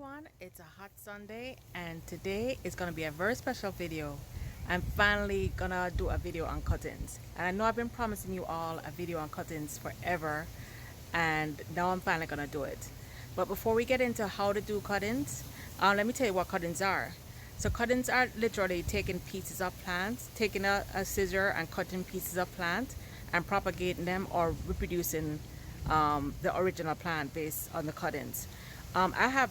everyone, it's a hot Sunday and today is going to be a very special video. I'm finally gonna do a video on cuttings, and I know I've been promising you all a video on cuttings forever, and now I'm finally gonna do it. But before we get into how to do cuttings, let me tell you what cuttings are. So cuttings are literally taking pieces of plants, taking a scissor and cutting pieces of plant and propagating them or reproducing the original plant based on the cuttings. I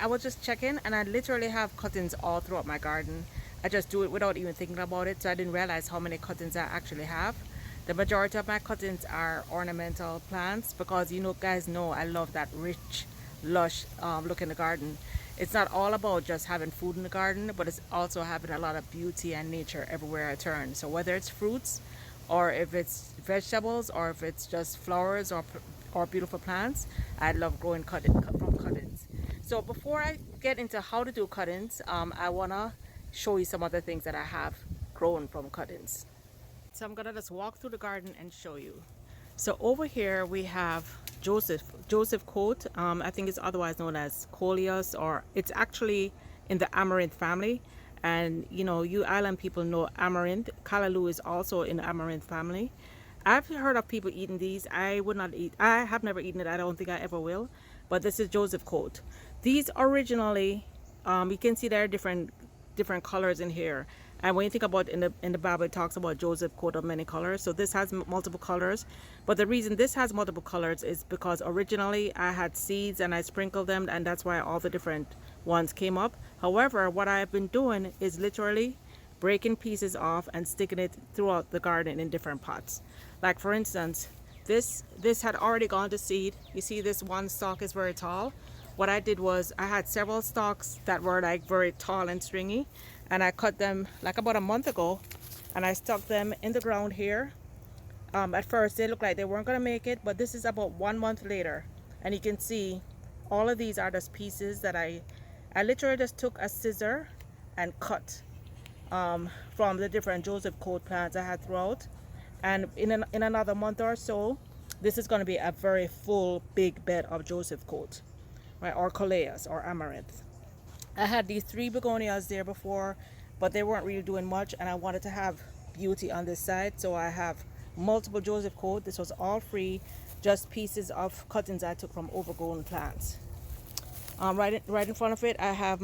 was just checking, and I literally have cuttings all throughout my garden. I just do it without even thinking about it, so I didn't realize how many cuttings I actually have. The majority of my cuttings are ornamental plants because guys know I love that rich, lush look in the garden. It's not all about just having food in the garden, but it's also having a lot of beauty and nature everywhere I turn. So whether it's fruits, or if it's vegetables, or if it's just flowers or beautiful plants, I love growing from cuttings. So before I get into how to do cuttings, I wanna show you some other things that I have grown from cuttings. So I'm gonna just walk through the garden and show you. So over here we have Joseph coat. I think it's otherwise known as coleus, or it's actually in the amaranth family. And you island people know amaranth. Callaloo is also in the amaranth family. I've heard of people eating these. I would not eat. I have never eaten it. I don't think I ever will. But this is Joseph coat. These originally, you can see there are different colors in here. And when you think about in the Bible, it talks about Joseph coat of many colors. So this has multiple colors. But the reason this has multiple colors is because originally I had seeds and I sprinkled them, and that's why all the different ones came up. However, what I've been doing is literally breaking pieces off and sticking it throughout the garden in different pots. Like for instance, this had already gone to seed. You see this one stalk is very tall. What I did was I had several stalks that were like very tall and stringy, and I cut them like about a month ago, and I stuck them in the ground here. At first they looked like they weren't gonna make it, but this is about 1 month later, and you can see all of these are just pieces that I literally just took a scissor and cut from the different Joseph coat plants I had throughout. And in another month or so, this is going to be a very full big bed of Joseph coat, right, or coleus or amaranth. I had these 3 begonias there before, but they weren't really doing much, and I wanted to have beauty on this side, so I have multiple Joseph coat. This was all free, just pieces of cuttings I took from overgrown plants. Right in front of it, I have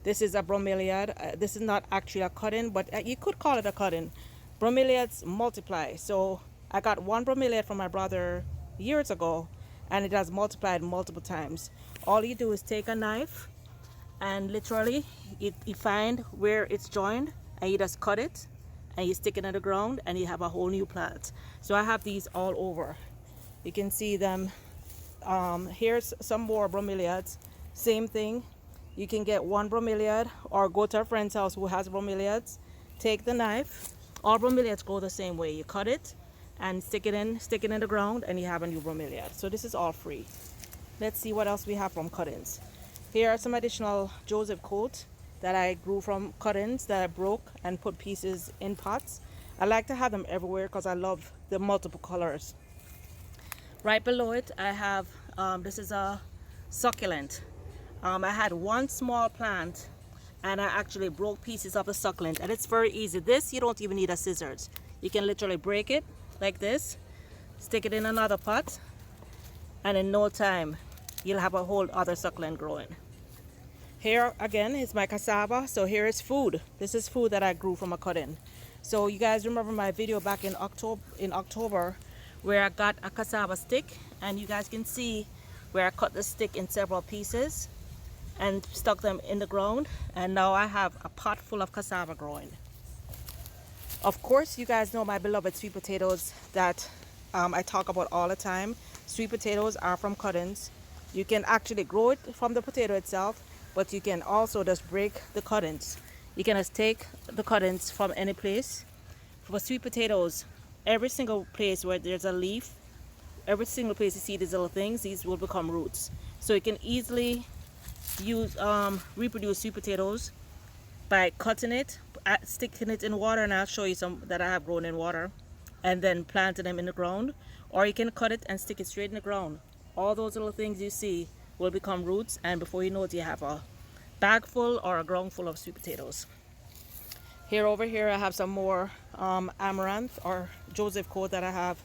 this is a bromeliad. This is not actually a cutting, but you could call it a cutting. Bromeliads multiply. So I got 1 bromeliad from my brother years ago, and it has multiplied multiple times. All you do is take a knife and literally you find where it's joined, and you just cut it and you stick it in the ground, and you have a whole new plant. So I have these all over. You can see them. Here's some more bromeliads. Same thing. You can get 1 bromeliad or go to a friend's house who has bromeliads. Take the knife. All bromeliads go the same way. You cut it and stick it in the ground, and you have a new bromeliad. So this is all free. Let's see what else we have from cuttings. Here are some additional Joseph coat that I grew from cuttings that I broke and put pieces in pots. I like to have them everywhere because I love the multiple colors. Right below it, I have this is a succulent. I had 1 small plant, and I actually broke pieces of the succulent, and it's very easy. This you don't even need a scissors. You can literally break it like this, stick it in another pot, and in no time you'll have a whole other succulent growing. Here again is my cassava. So here is food. This is food that I grew from a cutting. So you guys remember my video back in October where I got a cassava stick, and you guys can see where I cut the stick in several pieces and stuck them in the ground, and now I have a pot full of cassava growing. Of course, you guys know my beloved sweet potatoes that I talk about all the time. Sweet potatoes are from cuttings. You can actually grow it from the potato itself, but you can also just break the cuttings. You can just take the cuttings from any place. For sweet potatoes, every single place where there's a leaf, every single place you see these little things, these will become roots. So you can easily reproduce sweet potatoes by cutting it, sticking it in water, and I'll show you some that I have grown in water, and then planting them in the ground. Or you can cut it and stick it straight in the ground. All those little things you see will become roots, and before you know it, you have a bag full or a ground full of sweet potatoes. Here over here I have some more amaranth or Joseph coat that I have,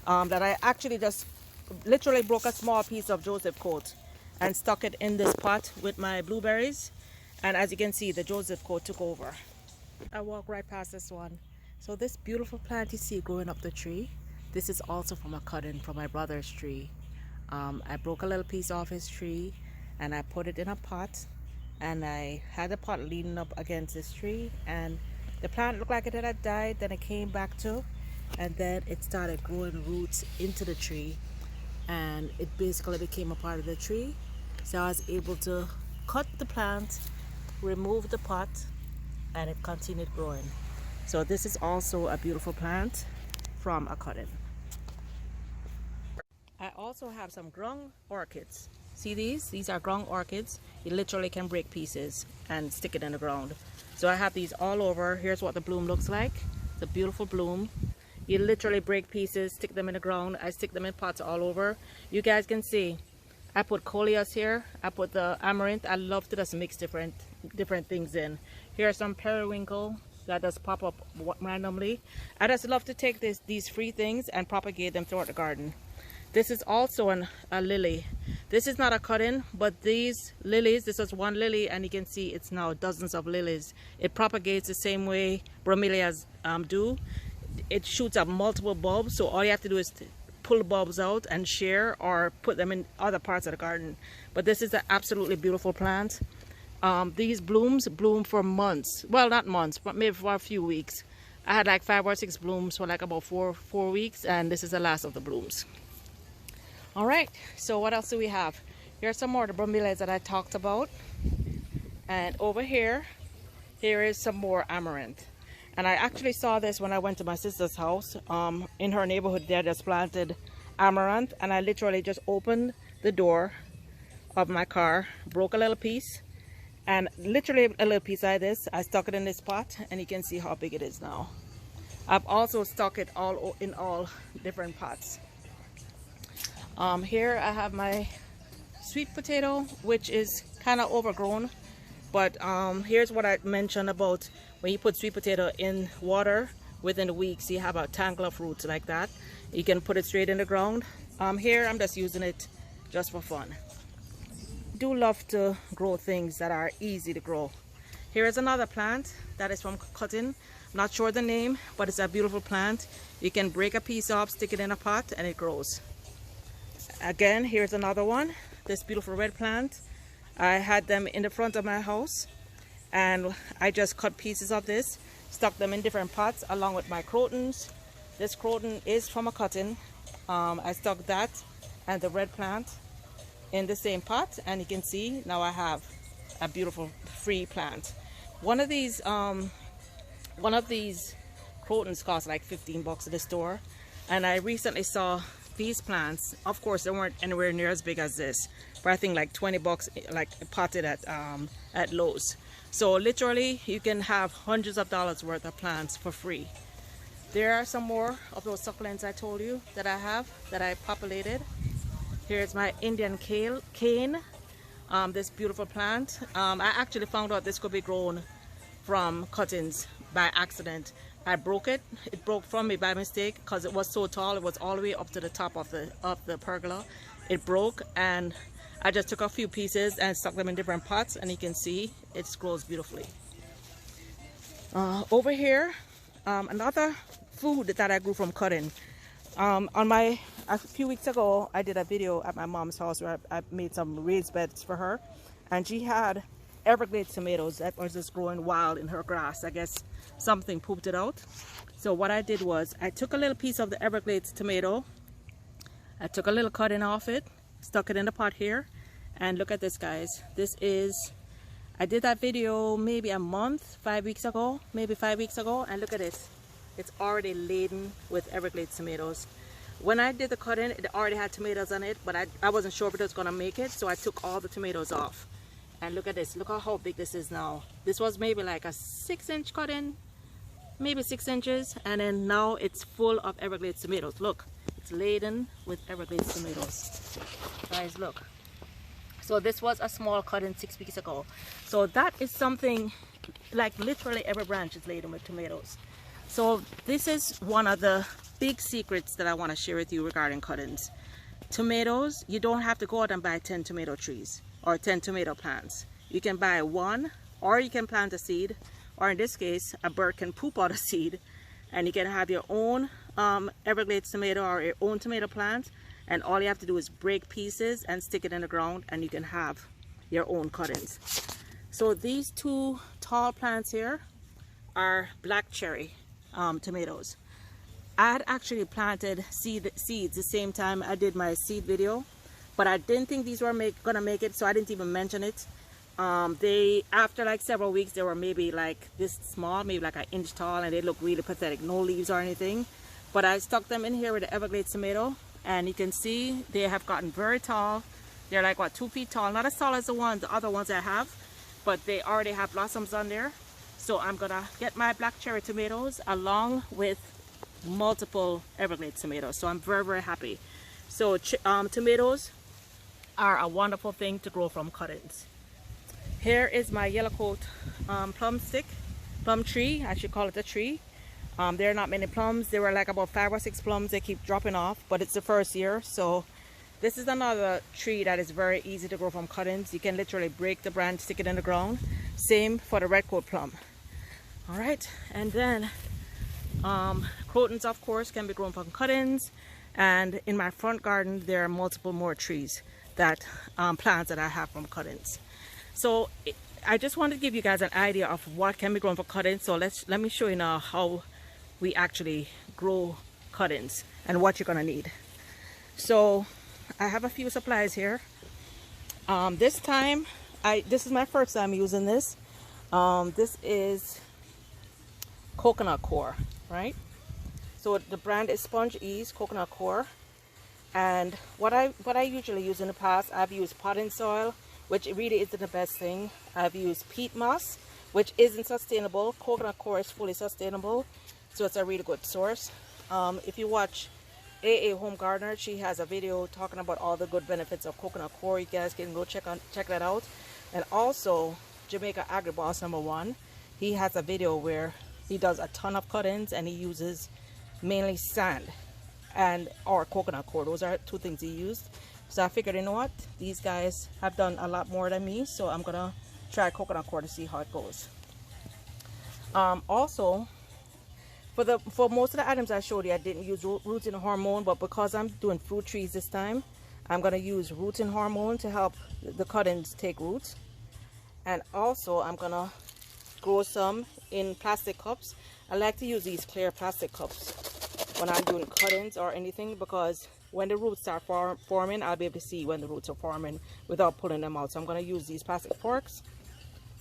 that I actually just literally broke a small piece of Joseph coat and stuck it in this pot with my blueberries, and as you can see, the Joseph coat took over. I walk right past this one. So this beautiful plant you see growing up the tree, this is also from a cutting from my brother's tree. I broke a little piece off his tree and I put it in a pot, and I had the pot leaning up against this tree, and the plant looked like it had died. Then it came back to, and then it started growing roots into the tree, and it basically became a part of the tree. So I was able to cut the plant, remove the pot, and it continued growing. So this is also a beautiful plant from a cutting. I also have some ground orchids. See these? These are ground orchids. You literally can break pieces and stick it in the ground. So I have these all over. Here's what the bloom looks like. It's a beautiful bloom. You literally break pieces, stick them in the ground. I stick them in pots all over. You guys can see I put coleus here. I put the amaranth. I love to just mix different things in. Here are some periwinkle that just pop up randomly. I just love to take these free things and propagate them throughout the garden. This is also a lily. This is not a cut-in, but these lilies, this is one lily, and you can see it's now dozens of lilies. It propagates the same way bromeliads do. It shoots up multiple bulbs, so all you have to do is pull the bulbs out and share or put them in other parts of the garden. But this is an absolutely beautiful plant. These blooms bloom for months. Well, not months, but maybe for a few weeks. I had like 5 or 6 blooms for like about four weeks, and this is the last of the blooms. All right, so what else do we have? Here are some more of the bromeliads that I talked about. And over here is some more amaranth. And I actually saw this when I went to my sister's house. In her neighborhood, they just planted amaranth, and I literally just opened the door of my car, broke a little piece, and literally a little piece like this. I stuck it in this pot, and you can see how big it is now. I've also stuck it in all different pots. Here I have my sweet potato, which is kind of overgrown, but here's what I mentioned about when you put sweet potato in water within weeks, you have a tangle of roots like that. You can put it straight in the ground. Here I'm just using it just for fun. I do love to grow things that are easy to grow. Here is another plant that is from cutting. Not sure the name, but it's a beautiful plant. You can break a piece off, stick it in a pot, and it grows. Again, here's another one, this beautiful red plant. I had them in the front of my house, and I just cut pieces of this, stuck them in different pots along with my crotons. This croton is from a cutting. I stuck that and the red plant in the same pot, and you can see now I have a beautiful free plant. One of these crotons cost like 15 bucks at the store, and I recently saw these plants. Of course, they weren't anywhere near as big as this, but I think like 20 bucks, like potted at Lowe's. So literally, you can have hundreds of dollars worth of plants for free. There are some more of those succulents I told you that I have, that I populated. Here's my Indian cane, this beautiful plant. I actually found out this could be grown from cuttings by accident. I broke it. It broke from me by mistake because it was so tall. It was all the way up to the top of the pergola. It broke, and I just took a few pieces and stuck them in different pots, and you can see it grows beautifully. Over here, another food that I grew from cutting. A few weeks ago, I did a video at my mom's house where I made some raised beds for her, and she had Everglades tomatoes that was just growing wild in her grass. I guess something pooped it out. So what I did was I took a little piece of the Everglades tomato, I took a little cutting off it, stuck it in the pot here, and look at this, guys. This is, I did that video maybe a month, 5 weeks ago, maybe 5 weeks ago, and look at this. It's already laden with Everglades tomatoes. When I did the cutting, it already had tomatoes on it, but I wasn't sure if it was gonna make it, so I took all the tomatoes off. And look at this, look how big this is now. This was maybe like a 6-inch cutting, maybe 6 inches, and then now it's full of Everglades tomatoes. Look, it's laden with Everglades tomatoes. Guys, look. So this was a small cutting 6 weeks ago. So that is something, like literally every branch is laden with tomatoes. So this is one of the big secrets that I want to share with you regarding cuttings. Tomatoes, you don't have to go out and buy 10 tomato trees or 10 tomato plants. You can buy one, or you can plant a seed, or in this case a bird can poop out a seed, and you can have your own Everglades tomato or your own tomato plant, and all you have to do is break pieces and stick it in the ground, and you can have your own cuttings. So these two tall plants here are black cherry tomatoes. I had actually planted seeds the same time I did my seed video, but I didn't think these were gonna make it, so I didn't even mention it. They, after like several weeks, they were maybe like this small, maybe like an inch tall, and they look really pathetic, no leaves or anything. But I stuck them in here with the Everglades tomato, and you can see they have gotten very tall. They're like, what, 2 feet tall, not as tall as the other ones I have, but they already have blossoms on there. So I'm gonna get my black cherry tomatoes along with multiple Everglades tomatoes. So I'm very, very happy. So tomatoes are a wonderful thing to grow from cuttings. Here is my yellow coat plum tree. I should call it a tree. There are not many plums. There were like about 5 or 6 plums. They keep dropping off, but it's the first year. So this is another tree that is very easy to grow from cuttings. You can literally break the branch, stick it in the ground. Same for the red coat plum. All right, and then crotons, of course, can be grown from cuttings. And in my front garden, there are multiple more trees that plants that I have from cuttings. So I just wanted to give you guys an idea of what can be grown for cuttings. So let me show you now how we actually grow cuttings and what you're gonna need. So I have a few supplies here. This is my first time using this. This is coconut core, right? So the brand is Sponge Ease Coconut Core. And what I usually use in the past, I've used potting soil, which really isn't the best thing. I've used peat moss, which isn't sustainable. Coconut core is fully sustainable, so it's a really good source. If you watch AA Home Gardener, she has a video talking about all the good benefits of coconut core. You guys can go check that out. And also Jamaica Agri Boss #1, he has a video where he does a ton of cuttings and he uses mainly sand or coconut core. Those are 2 things he used. So I figured, you know what, these guys have done a lot more than me, so I'm gonna try coconut core to see how it goes. Also, for most of the items I showed you, I didn't use rooting hormone, but because I'm doing fruit trees this time, I'm gonna use rooting hormone to help the cuttings take roots. And also I'm gonna grow some in plastic cups. I like to use these clear plastic cups when I'm doing cuttings or anything, because when the roots start forming, I'll be able to see when the roots are forming without pulling them out. So I'm going to use these plastic forks.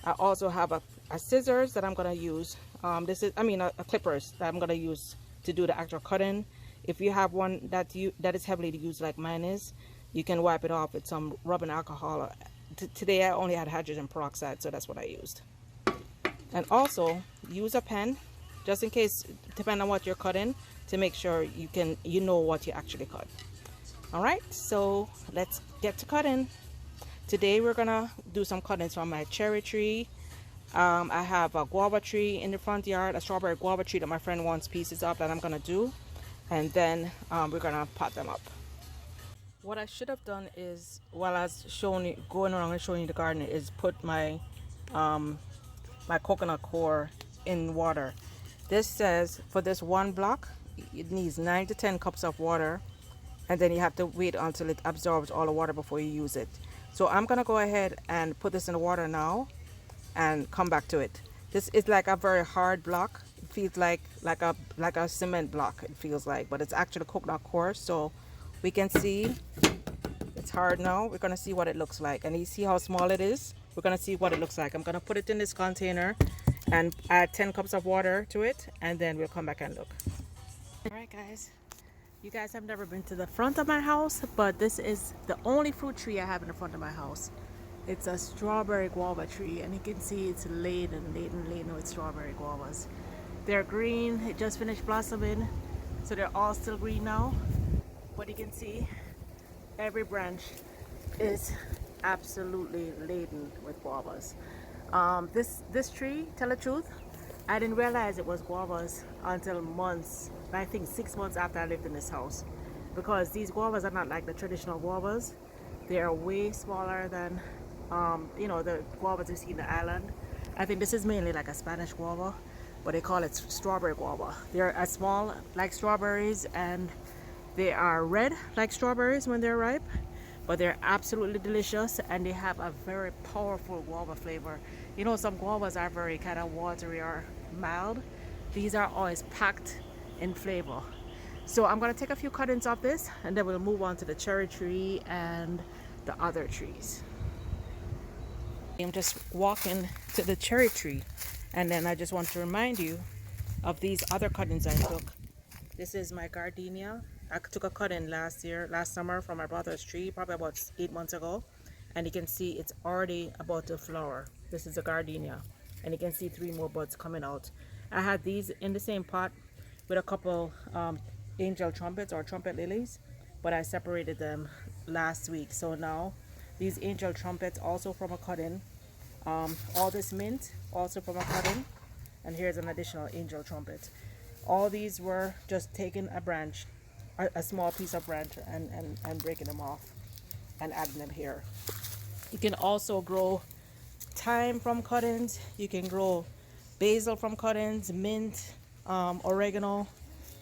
I also have a scissors that I'm going to use. A clippers that I'm going to use to do the actual cutting. If you have one that is heavily used like mine is, you can wipe it off with some rubbing alcohol. Today I only had hydrogen peroxide, so that's what I used. And also use a pen, just in case, depending on what you're cutting, to make sure you know what you actually cut. All right, so let's get to cutting. Today we're gonna do some cuttings from my cherry tree. I have a guava tree in the front yard, a strawberry guava tree that my friend wants pieces of that I'm gonna do, and then we're gonna pot them up. What I should have done is, while I was going around and showing you the garden, is put my my coconut core in water. This says for this 1 block it needs 9 to 10 cups of water, and then you have to wait until it absorbs all the water before you use it. So I'm gonna go ahead and put this in the water now and come back to it. This is like a very hard block. It feels like a cement block, it feels like, but it's actually coconut core. So we can see it's hard now. We're gonna see what it looks like, and you see how small it is. We're gonna see what it looks like. I'm gonna put it in this container and add 10 cups of water to it, and then we'll come back and look. All right, guys, you guys have never been to the front of my house, but this is the only fruit tree I have in the front of my house. It's a strawberry guava tree, and you can see it's laden with strawberry guavas. They're green. It just finished blossoming, so they're all still green now, but you can see every branch is absolutely laden with guavas. This tree, tell the truth, I didn't realize it was guavas until months, I think 6 months after I lived in this house, because these guavas are not like the traditional guavas. They are way smaller than the guavas you see in the island. I think this is mainly like a Spanish guava, but they call it strawberry guava. They're as small like strawberries, and they are red like strawberries when they're ripe, but they're absolutely delicious, and they have a very powerful guava flavor. You know, some guavas are very kind of watery or mild. These are always packed in flavor. So I'm going to take a few cuttings of this, and then we'll move on to the cherry tree and the other trees. I'm just walking to the cherry tree, and then I just want to remind you of these other cuttings I took. This is my gardenia. I took a cutting last summer from my brother's tree, probably about 8 months ago, and you can see it's already about to flower. This is a gardenia, and you can see 3 more buds coming out. I had these in the same pot with a couple angel trumpets or trumpet lilies, but I separated them last week. So now these angel trumpets also from a cutting, all this mint also from a cutting, and here's an additional angel trumpet. All these were just taking a branch, a small piece of branch, and breaking them off and adding them here. You can also grow thyme from cuttings. You can grow basil from cuttings, mint, oregano.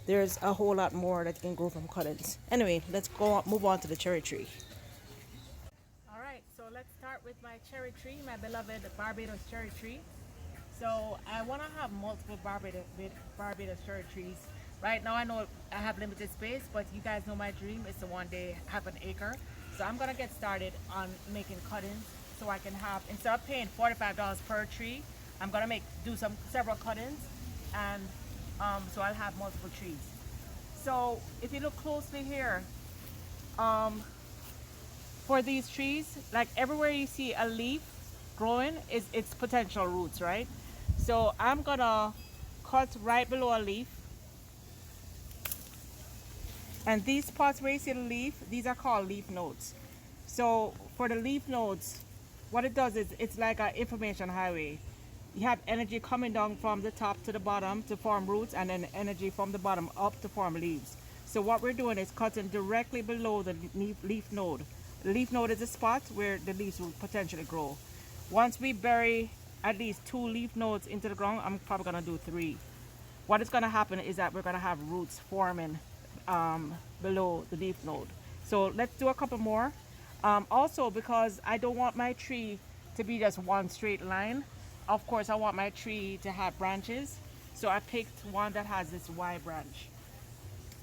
There's a whole lot more that you can grow from cuttings. Anyway, let's move on to the cherry tree. All right, so let's start with my cherry tree, my beloved Barbados cherry tree. So I want to have multiple Barbados cherry trees. Right now I know I have limited space, but you guys know my dream is to one day have an acre. So I'm going to get started on making cuttings so I can have, instead of paying $45 per tree, I'm going to do several cuttings, and so I'll have multiple trees. So if you look closely here, for these trees, like everywhere you see a leaf growing is its potential roots, right? So I'm gonna cut right below a leaf, and these spots where you see the leaf, these are called leaf nodes. So for the leaf nodes, what it does is it's like an information highway. You have energy coming down from the top to the bottom to form roots, and then energy from the bottom up to form leaves. So what we're doing is cutting directly below the leaf node. The leaf node is a spot where the leaves will potentially grow. Once we bury at least 2 leaf nodes into the ground, I'm probably going to do 3. What is going to happen is that we're going to have roots forming below the leaf node. So let's do a couple more. Also, because I don't want my tree to be just one straight line, of course I want my tree to have branches. So I picked one that has this Y branch.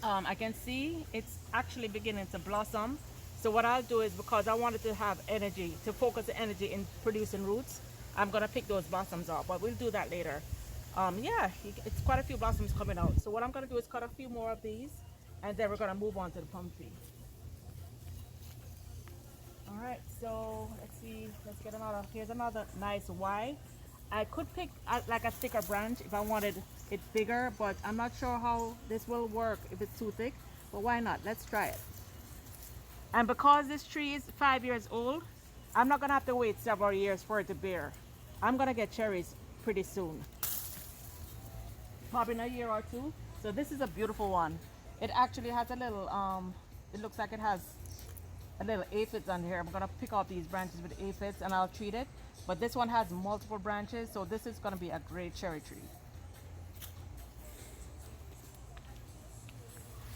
I can see it's actually beginning to blossom. So what I'll do is, because I want it to have energy, to focus the energy in producing roots, I'm going to pick those blossoms out, but we'll do that later. Yeah, it's quite a few blossoms coming out. So what I'm going to do is cut a few more of these, and then we're going to move on to the plum tree. All right, so let's see, let's get another, here's another nice Y. I could pick like a thicker branch if I wanted it bigger, but I'm not sure how this will work if it's too thick, but why not? Let's try it. And because this tree is 5 years old, I'm not gonna have to wait several years for it to bear. I'm gonna get cherries pretty soon, probably in a year or 2. So this is a beautiful one. It actually has a little, it looks like it has a little aphids on here. I'm gonna pick out these branches with aphids and I'll treat it. But this one has multiple branches, so this is gonna be a great cherry tree.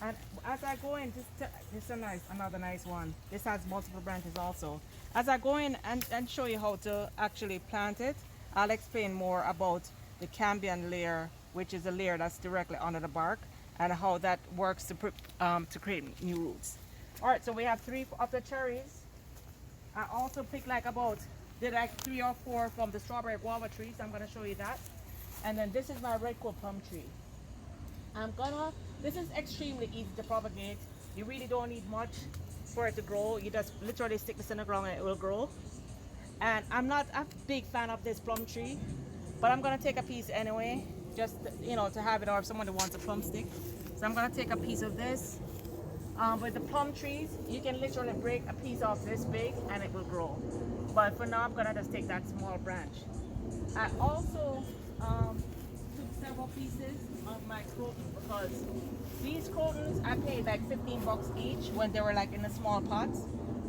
And as I go in, this is another nice one. This has multiple branches also. As I go in and show you how to actually plant it, I'll explain more about the cambium layer, which is a layer that's directly under the bark, and how that works to create new roots. All right, so we have 3 of the cherries. I also picked like 3 or 4 from the strawberry guava trees. I'm gonna show you that. And then this is my red coat plum tree. This is extremely easy to propagate. You really don't need much for it to grow. You just literally stick this in the ground and it will grow. And I'm not a big fan of this plum tree, but I'm gonna take a piece anyway, just to have it, or if someone wants a plum stick. So I'm gonna take a piece of this. With the plum trees, you can literally break a piece off this big and it will grow. But for now, I'm gonna just take that small branch. I also took several pieces of my croton because these crotons I paid like 15 bucks each when they were like in the small pots,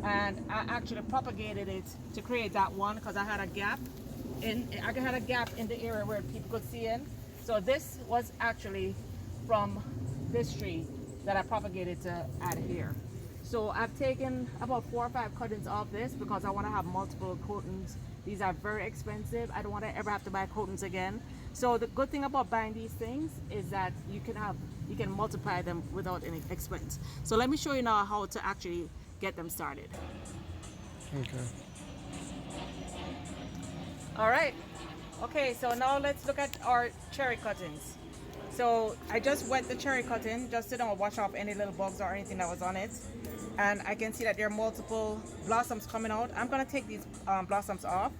and I actually propagated it to create that one because I had a gap in the area where people could see in. So this was actually from this tree that I propagated to add here. So I've taken about 4 or 5 cuttings off this because I want to have multiple crotons. These are very expensive. I don't want to ever have to buy crotons again. So the good thing about buying these things is that you can multiply them without any expense. So let me show you now how to actually get them started. Okay. All right. Okay, so now let's look at our cherry cuttings. So I just wet the cherry cutting just to don't wash off any little bugs or anything that was on it. And I can see that there are multiple blossoms coming out. I'm gonna take these blossoms off.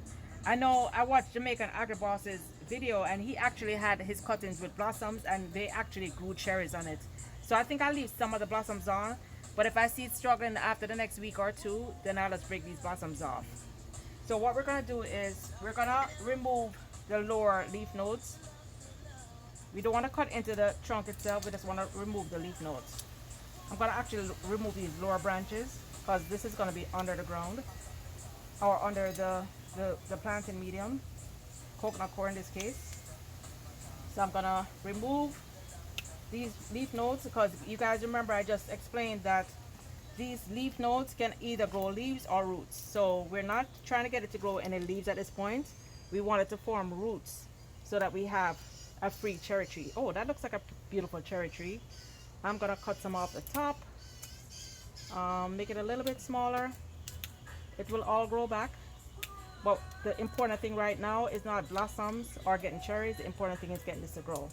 I know I watched Jamaican Agriboss's video and he actually had his cuttings with blossoms and they actually grew cherries on it. So I think I'll leave some of the blossoms on, but if I see it struggling after the next week or two, then I'll just break these blossoms off. So what we're gonna do is we're gonna remove the lower leaf nodes. We don't want to cut into the trunk itself, we just want to remove the leaf nodes. I'm going to actually remove these lower branches because this is going to be under the ground or under the planting medium, coconut coir in this case. So I'm going to remove these leaf nodes because you guys remember I just explained that these leaf nodes can either grow leaves or roots. So we're not trying to get it to grow any leaves at this point. We want it to form roots so that we have a free cherry tree. Oh, that looks like a beautiful cherry tree. I'm gonna cut some off the top, make it a little bit smaller. It will all grow back, but the important thing right now is not blossoms or getting cherries. The important thing is getting this to grow.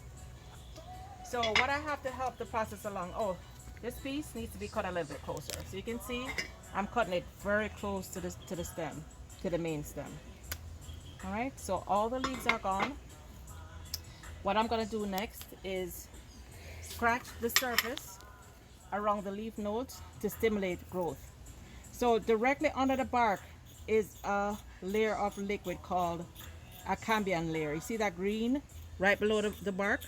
So what I have to help the process along, oh, this piece needs to be cut a little bit closer. So you can see I'm cutting it very close to the stem, to the main stem. All right, so all the leaves are gone. What I'm going to do next is scratch the surface around the leaf nodes to stimulate growth. So directly under the bark is a layer of liquid called a cambion layer. You see that green right below the bark?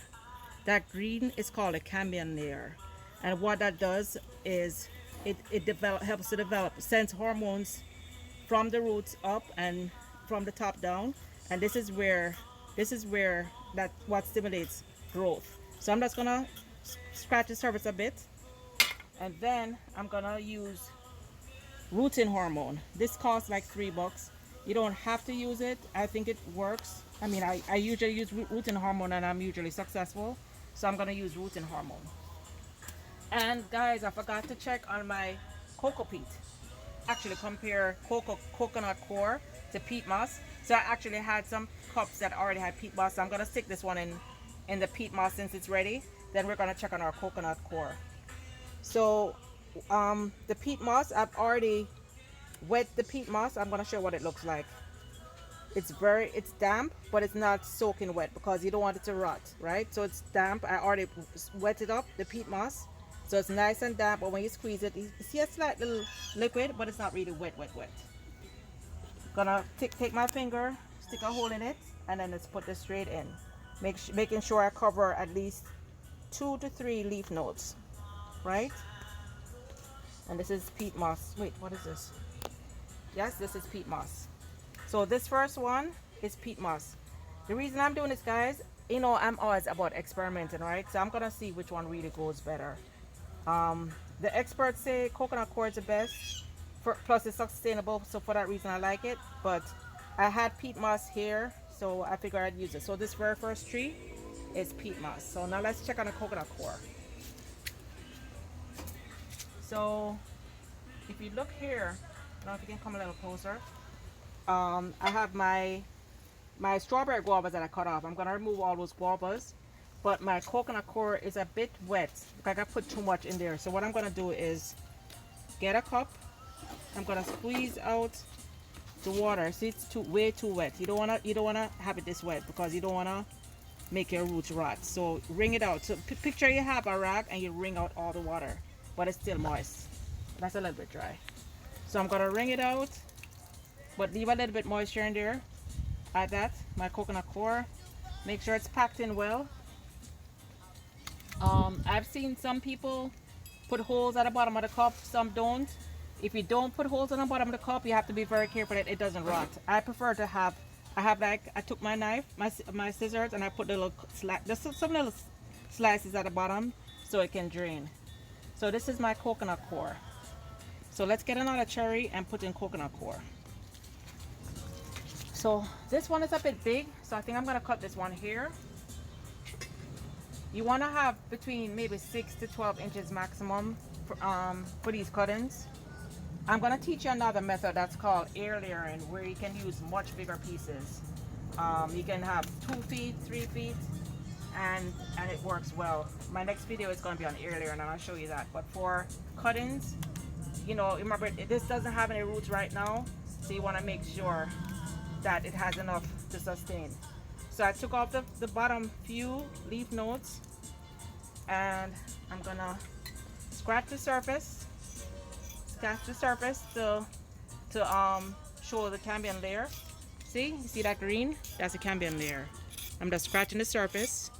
That green is called a cambion layer. And what that does is it helps to develop, sends hormones from the roots up and from the top down. And this is where that's what stimulates growth. So I'm just gonna scratch the surface a bit, and then I'm gonna use rooting hormone. This costs like $3. You don't have to use it. I think it works. I mean, I usually use rooting hormone and I'm usually successful, so I'm gonna use rooting hormone. And guys, I forgot to check on my cocoa peat. Actually compare coconut coir to peat moss. So I actually had some cups that already had peat moss. So I'm gonna stick this one in the peat moss since it's ready. Then we're gonna check on our coconut coir. So the peat moss, I've already wet the peat moss. I'm gonna show what it looks like. It's damp, but it's not soaking wet because you don't want it to rot, right? So it's damp. I already wetted up the peat moss. So it's nice and damp, but when you squeeze it, you see a slight little liquid, but it's not really wet. Gonna take my finger, stick a hole in it, and then just put this straight in. Making sure I cover at least 2 to 3 leaf nodes, right? And this is peat moss. Wait, what is this? Yes, this is peat moss. So this first one is peat moss. The reason I'm doing this, guys, you know, I'm always about experimenting, right? So I'm gonna see which one really goes better. The experts say coconut coir is the best, plus it's sustainable, so for that reason I like it. But I had peat moss here, so I figured I'd use it. So this very first tree is peat moss. So now let's check on the coconut coir. So if you look here, I don't know if you can come a little closer. I have my strawberry guavas that I cut off. I'm gonna remove all those guavas, but my coconut coir is a bit wet. Like I put too much in there. So what I'm gonna do is get a cup. I'm gonna squeeze out the water. See, it's way too wet. You don't wanna have it this wet because you don't wanna make your roots rot. So wring it out. So picture you have a rag and you wring out all the water. but it's still moist. That's a little bit dry. So I'm gonna wring it out, but leave a little bit moisture in there. Add that, my coconut core. Make sure it's packed in well. I've seen some people put holes at the bottom of the cup, some don't. If you don't put holes on the bottom of the cup, you have to be very careful that it doesn't rot. I prefer to have, I took my knife, my scissors, and I put the little just some little slices at the bottom so it can drain. So this is my coconut core. So let's get another cherry and put in coconut core. So this one is a bit big, so I think I'm gonna cut this one here. You want to have between maybe 6 to 12 inches maximum for these cuttings. I'm going to teach you another method that's called air layering, where you can use much bigger pieces. You can have 2 feet, 3 feet, and it works well. My next video is going to be on air layering, and I'll show you that. But for cuttings, you know, remember this doesn't have any roots right now, so you want to make sure that it has enough to sustain. So I took off the bottom few leaf nodes, and I'm gonna scratch the surface to show the cambium layer. See, you see that green? That's a cambium layer. I'm just scratching the surface,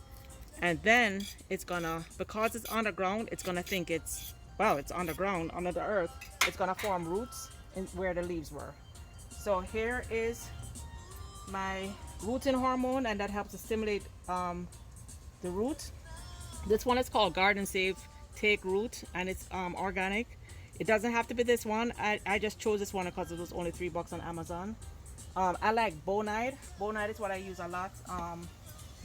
and then it's gonna, because it's underground, it's gonna think it's, well, it's underground, under the earth. It's gonna form roots in where the leaves were. So here is my rooting hormone, and that helps to stimulate the root. This one is called Garden Safe Take Root, and it's organic. It doesn't have to be this one. I just chose this one because it was only $3 on Amazon. I like Bonide. Bonide is what I use a lot.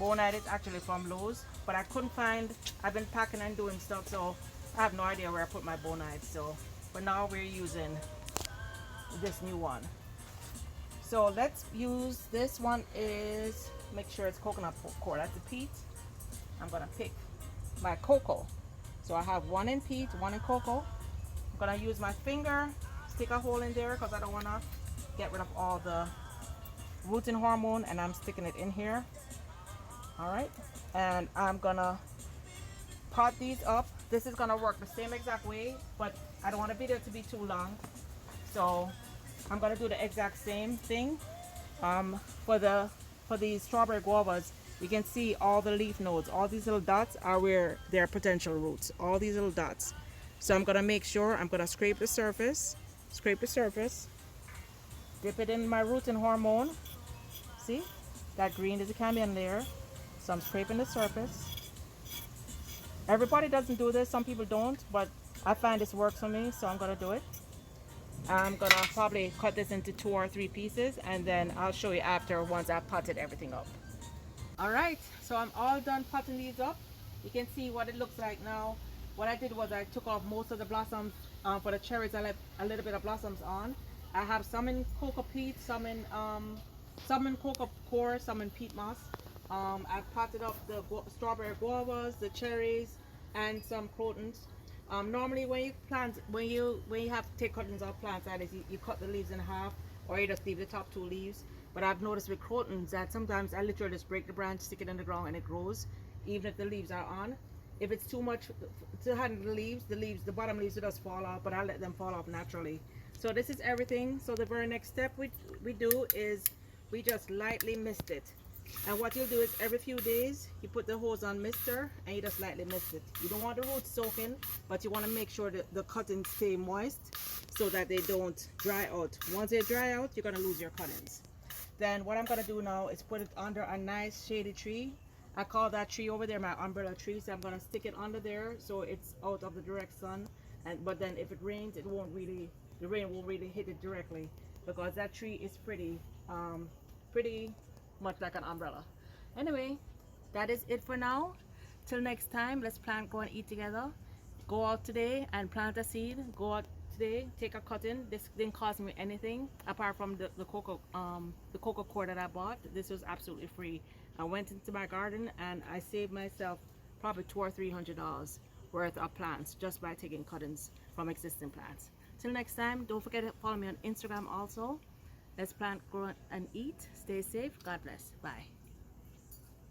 Bonide is actually from Lowe's, but I couldn't find, I've been packing and doing stuff, so I have no idea where I put my Bonide. So for now we're using this new one. So let's use, this one is, make sure it's coconut core, that's the peat. I'm gonna pick my cocoa. So I have one in peat, one in cocoa. I'm gonna use my finger, stick a hole in there because I don't wanna get rid of all the rooting hormone, and I'm sticking it in here. All right, and I'm gonna pot these up. This is gonna work the same exact way, but I don't want the video to be too long. So I'm gonna do the exact same thing. For these strawberry guavas, you can see all the leaf nodes. All these little dots are where their potential roots. All these little dots. So I'm gonna make sure, I'm gonna scrape the surface, dip it in my rooting hormone. See, that green is a cambium layer. So I'm scraping the surface. Everybody doesn't do this. Some people don't, but I find this works for me, so I'm gonna do it. I'm gonna probably cut this into 2 or 3 pieces, and then I'll show you after, once I've potted everything up. All right, so I'm all done potting these up. You can see what it looks like now. What I did was I took off most of the blossoms. For the cherries, I left a little bit of blossoms on. I have some in cocoa peat, some in cocoa core, some in peat moss. I've potted up the strawberry guavas, the cherries, and some crotons. Normally when you have to take cuttings off plants, that is, you cut the leaves in half, or you just leave the top 2 leaves. But I've noticed with crotons that sometimes I literally just break the branch, stick it in the ground, and it grows, even if the leaves are on. If it's too much to handle the bottom leaves will just fall off, but I let them fall off naturally. So this is everything. So the very next step we do is we just lightly mist it. And what you'll do is every few days you put the hose on mister and you just lightly mist it. You don't want the roots soaking, but you want to make sure that the cuttings stay moist so that they don't dry out. Once they dry out, you're going to lose your cuttings. Then what I'm going to do now is put it under a nice shady tree. I call that tree over there my umbrella tree, so I'm going to stick it under there so it's out of the direct sun. But then if it rains, the rain won't really hit it directly, because that tree is pretty much like an umbrella. Anyway, that is it for now. Till next time, let's plant, go and eat together. Go out today and plant a seed. Go out today, take a cutting. This didn't cost me anything apart from the cocoa core that I bought. This was absolutely free. I went into my garden and I saved myself probably $200 or $300 worth of plants just by taking cuttings from existing plants. Till next time, don't forget to follow me on Instagram also. Let's plant, grow, and eat. Stay safe. God bless. Bye.